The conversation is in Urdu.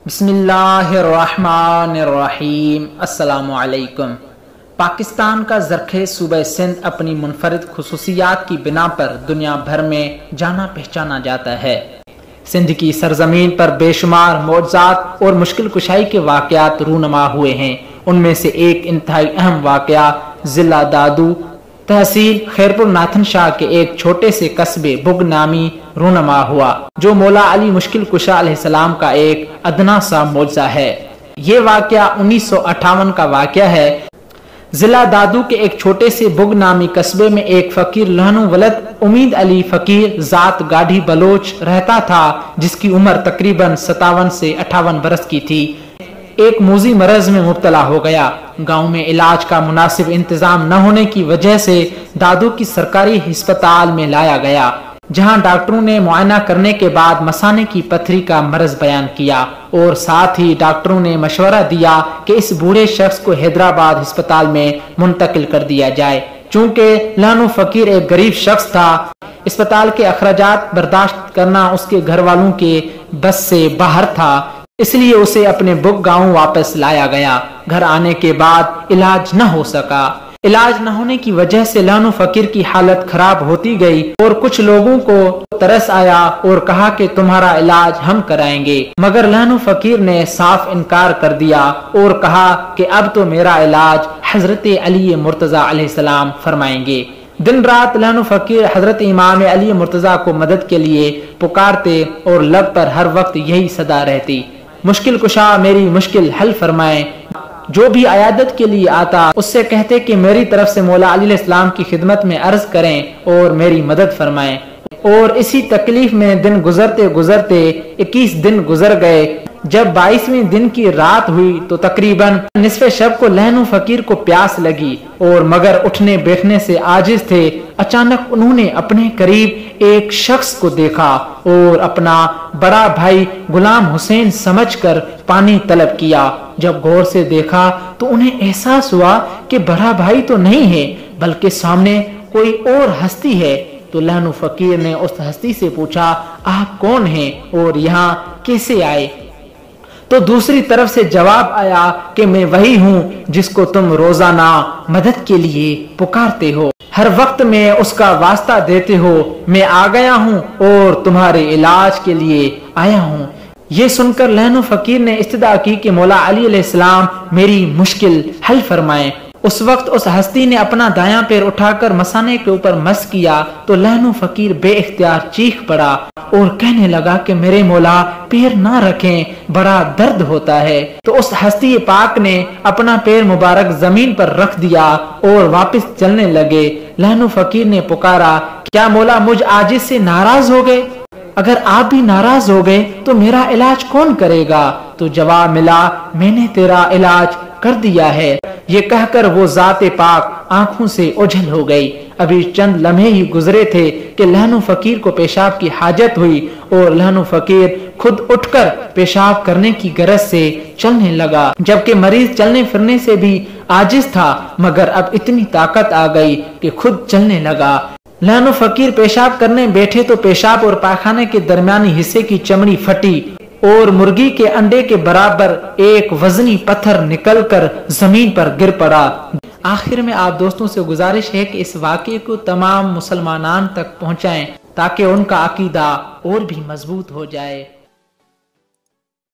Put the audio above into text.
بسم اللہ الرحمن الرحیم۔ السلام علیکم۔ پاکستان کا زرخیز صوبہ سندھ اپنی منفرد خصوصیات کی بنا پر دنیا بھر میں جانا پہچانا جاتا ہے۔ سندھ کی سرزمین پر بے شمار معجزات اور مشکل کشائی کے واقعات رونما ہوئے ہیں۔ ان میں سے ایک انتہائی اہم واقعہ ضلع دادو تحصیل خیرپور ناتھن شاہ کے ایک چھوٹے سے قصبے بگ نامی رونما ہوا، جو مولا علی مشکل کشا علیہ السلام کا ایک ادنا سا معجزہ ہے۔ یہ واقعہ 1958 کا واقعہ ہے۔ ضلع دادو کے ایک چھوٹے سے بگ نامی قصبے میں ایک فقیر لہنو ولد امید علی فقیر ذات گاڑھی بلوچ رہتا تھا، جس کی عمر تقریباً 57 سے 58 برس کی تھی۔ ایک موذی مرض میں مبتلا ہو گیا۔ گاؤں میں علاج کا مناسب انتظام نہ ہونے کی وجہ سے دادو کی سرکاری ہسپتال میں لایا گیا، جہاں ڈاکٹروں نے معائنہ کرنے کے بعد مثانے کی پتھری کا مرض بیان کیا، اور ساتھ ہی ڈاکٹروں نے مشورہ دیا کہ اس بوڑھے شخص کو حیدرآباد ہسپتال میں منتقل کر دیا جائے۔ چونکہ لہنو فقیر ایک غریب شخص تھا، اسپتال کے اخراجات برداشت کرنا اس کے گھر والوں کے بس سے باہر تھا، اس لیے اسے اپنے بگ گاؤں واپس لایا گیا۔ گھر آنے کے بعد علاج نہ ہو سکا۔ علاج نہ ہونے کی وجہ سے لہنو فقیر کی حالت خراب ہوتی گئی، اور کچھ لوگوں کو ترس آیا اور کہا کہ تمہارا علاج ہم کرائیں گے، مگر لہنو فقیر نے صاف انکار کر دیا اور کہا کہ اب تو میرا علاج حضرت علیہ مرتضیٰ علیہ السلام فرمائیں گے۔ دن رات لہنو فقیر حضرت امام علیہ مرتضیٰ کو مدد کے لیے پکارتے اور لب پر ہر وقت یہی صدا رہتی، مشکل کشا میری مشکل حل فرمائیں۔ جو بھی عیادت کے لیے آتا اس سے کہتے کہ میری طرف سے مولا علی علیہ السلام کی خدمت میں عرض کریں اور میری مدد فرمائیں، اور اسی تکلیف میں دن گزرتے گزرتے 21 دن گزر گئے۔ جب 22ویں دن کی رات ہوئی تو تقریباً نصف شب کو لہنو فقیر کو پیاس لگی، اور مگر اٹھنے بیٹھنے سے عاجز تھے۔ اچانک انہوں نے اپنے قریب ایک شخص کو دیکھا اور اپنا بڑا بھائی غلام حسین سمجھ کر پانی طلب کیا۔ جب غور سے دیکھا تو انہیں احساس ہوا کہ بڑا بھائی تو نہیں ہے، بلکہ سامنے کوئی اور ہستی ہے۔ تو لہنو فقیر نے اس ہستی سے پوچھا، آپ کون ہیں اور یہاں کیسے آئے؟ تو دوسری طرف سے جواب آیا کہ میں وہی ہوں جس کو تم روزانہ مدد کے لیے پکارتے ہو، ہر وقت میں اس کا واسطہ دیتے ہو۔ میں آ گیا ہوں اور تمہارے علاج کے لیے آیا ہوں۔ یہ سن کر لہنو فقیر نے استدعا کی کہ مولا علی علیہ السلام میری مشکل حل فرمائیں۔ اس وقت اس ہستی نے اپنا دایاں پیر اٹھا کر مثانے کے اوپر مس کیا تو لہنو فقیر بے اختیار چیخ پڑا اور کہنے لگا کہ میرے مولا پیر نہ رکھیں، بڑا درد ہوتا ہے۔ تو اس ہستی پاک نے اپنا پیر مبارک زمین پر رکھ دیا اور واپس چلنے لگے۔ لہنو فقیر نے پکارا، کیا مولا مجھ عاجز سے ناراض ہو گئے؟ اگر آپ بھی ناراض ہو گئے تو میرا علاج کون کرے گا؟ تو جواب ملا، میں نے تیرا علاج کر دیا ہے۔ یہ کہہ کر وہ ذات پاک آنکھوں سے اوجھل ہو گئی۔ ابھی چند لمحے ہی گزرے تھے کہ لہنو فقیر کو پیشاب کی حاجت ہوئی، اور لہنو فقیر خود اٹھ کر پیشاب کرنے کی غرض سے چلنے لگا، جبکہ مریض چلنے پھرنے سے بھی عاجز تھا، مگر اب اتنی طاقت آ گئی کہ خود چلنے لگا۔ لہنو فقیر پیشاب کرنے بیٹھے تو پیشاب اور پاخانے کے درمیانی حصے کی چمڑی پھٹی، اور مرغی کے انڈے کے برابر ایک وزنی پتھر نکل کر زمین پر گر پڑا۔ آخر میں آپ دوستوں سے گزارش ہے کہ اس واقعے کو تمام مسلمانان تک پہنچائیں تاکہ ان کا عقیدہ اور بھی مضبوط ہو جائے۔